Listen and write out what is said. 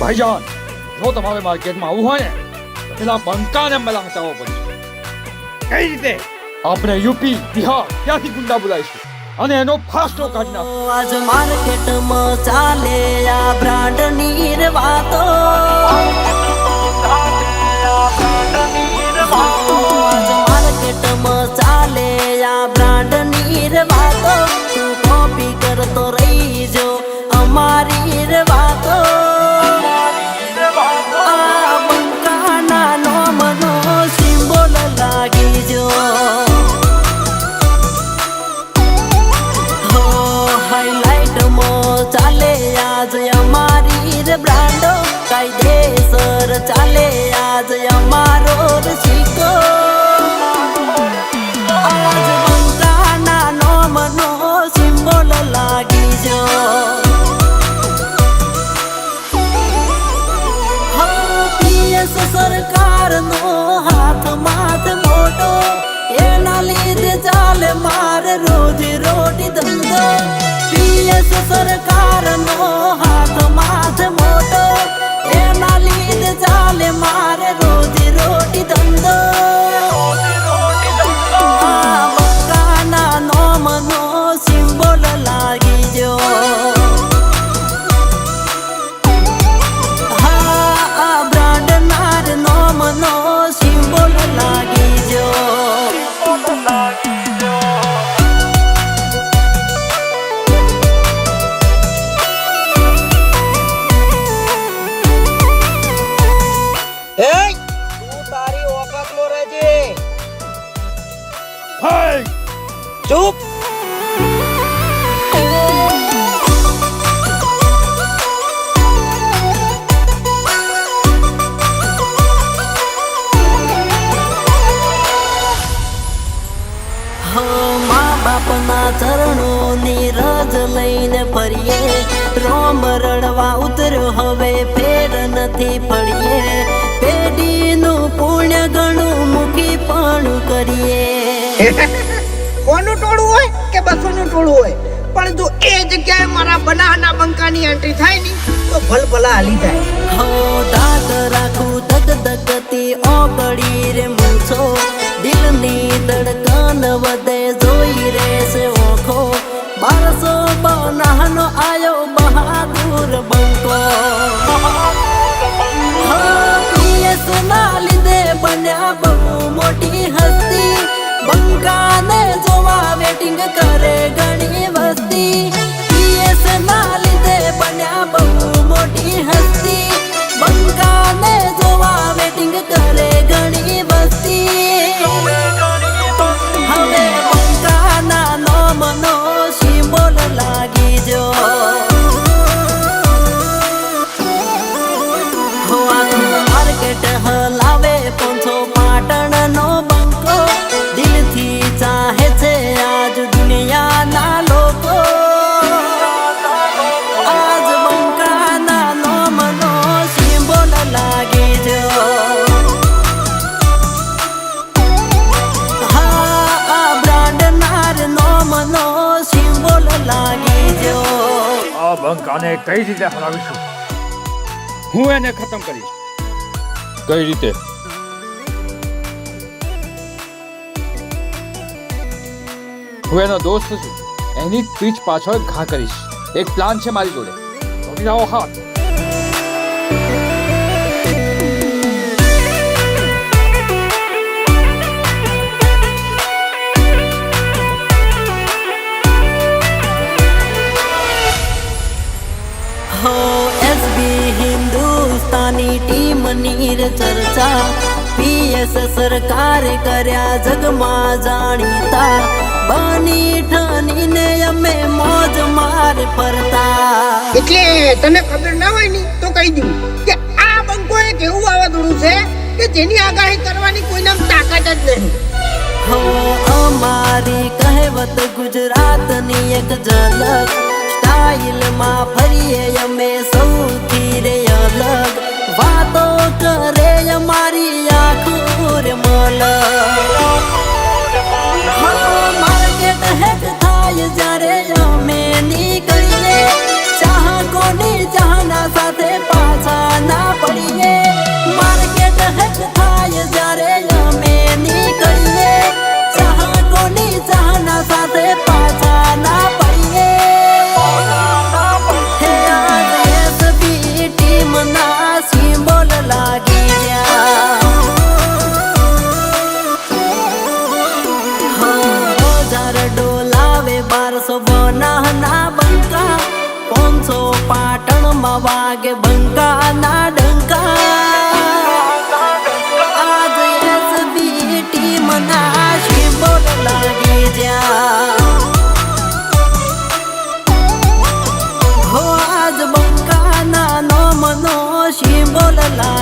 ભાઈજાન જો તમારે માર્કેટમાં આવવું હોય ને તો પેલા બંકાને मला હટાવવો પડશે. કઈ રીતે? આપણે યુપી બિહાર ત્યાંથી ગુંડા બોલાવીશું અને એનો ફાસ્ટો કાઢી નાખો. આજ માર્કેટમાં ચાલે આ બ્રાન્ડની વાતો, આજ માર્કેટમાં ચાલે આ બ્રાન્ડની વાતો. તું કોપી કરતો રહી જો અમારી વાતો. આ બંકાના નોમનો સિમ્બોલ લાગી જો. ચાલે આજ અમારી બ્રાન્ડો, કાયદેસર ચાલે આજ અમારો સિક્કો. આજ બંકાના નોમનો સિમ્બોલ લાગી જો. પીએસ સરકારનો હાથ માથ મોટો, એના લીધે ચાલે મારે રોજી રોટી ધંધો. પીએસ સરકારનો હાથ માથ મોટો, એના લીધે ચાલે મારે રોજી રોટી ધંધો. આ બંકાના નોમનો સિમ્બોલ લાગી જો. હા, આ બ્રાન્ડનાર નોમનો સિમ્બોલ લાગી જો. ચૂપ. મા બાપના ચરણોની રજ લઈને ફરીએ. રોમ રડવા ઉતર્યો હવે ફેર નથી પડીએ. પેઢીનું પુણ્ય ઘણું મૂકી પણ કરીએ. કોનું ટોળું હોય કે બસોનું ટોળું હોય, પણ જો એ જગ્યાએ મારા બનાના બંકાની એન્ટ્રી થાય ને તો ભલભલા હાલી જાય. હો દાદ રાખું ધગધગતી ઓગળી રે મૂછો. દિલની ધડકન વધે જોઈ રહેશે ઓખો. 1200 બનાનો આયો બહાદુર બંકો. પીએસ ના લીધે બન્યા બહુ મોટી હસ્તી. બંકાને જોવા વેટિંગ કરે ઘણી વસ્તી. પીએસ ના લીધે બન્યા બહુ મોટી હસ્તી. બંકાને જોવા વેટિંગ કરે ઘણી વસ્તી. હવે બંકાના નોમનો સિમ્બોલ લાગી જો. માર્કેટ હલાવે પોંછો પાટણનો બંકો. દિલથી ચાહે છે આજ દુનિયાના લોકો. આજ બંકાના નોમનો સિમ્બોલ લાગી જો. હા, આ બ્રાન્ડનાર નોમનો સિમ્બોલ લાગી જો. આ બંકાને કઈ રીતે હરાવીશું? હું એને ખતમ કરીશ. કઈ રીતે? હું એનો દોસ્ત છું, એની પીઠ પાછળ ઘા કરીશ. એક પ્લાન છે મારી જોડે. જોડી લાવો હાથ. હો એસબી હિન્દુસ્તાની ટીમની ચર્ચા. પીએસ સરકારે કર્યા જગમાં જાણીતા. બની ઠનીને અમે મોજ માર ફરતા. એટલે તને ખબર ના હોય ને તો કહી દઉં કે આ બંકો એક એવું વાવાઝોડું છે કે જેની આગાહી કરવાની કોઈના તાકાત જ નહીં. હો અમારી કહેવત ગુજરાતની એક ઝલક. સ્ટાઇલમાં ફરીએ અમે સૌથી રે અલગ. વાતો કરે અમારી આંખો રે મલક. માર્કેટ હેક થાય જ્યારે અમે નીકળીએ. ચાહકોની ચાહના સાથે પાછા ના પડીએ માર્કેટ હેક થાય જ્યારે અમે નીકળીએ ચાહકોની ચાહના સાથે પાછા ના પડીએ હે આજ એસબી ટીમના સિમ્બોલ લાગી ગયા ડોલાવે 1200 બનાના બંકા 500 પાટણમાં વાગે બંકાના ડંકા આજ એસબી ટીમના સિમ્બોલ લાગી જ્યાં હો આજ બંકાના નોમનો સિમ્બોલ લાગી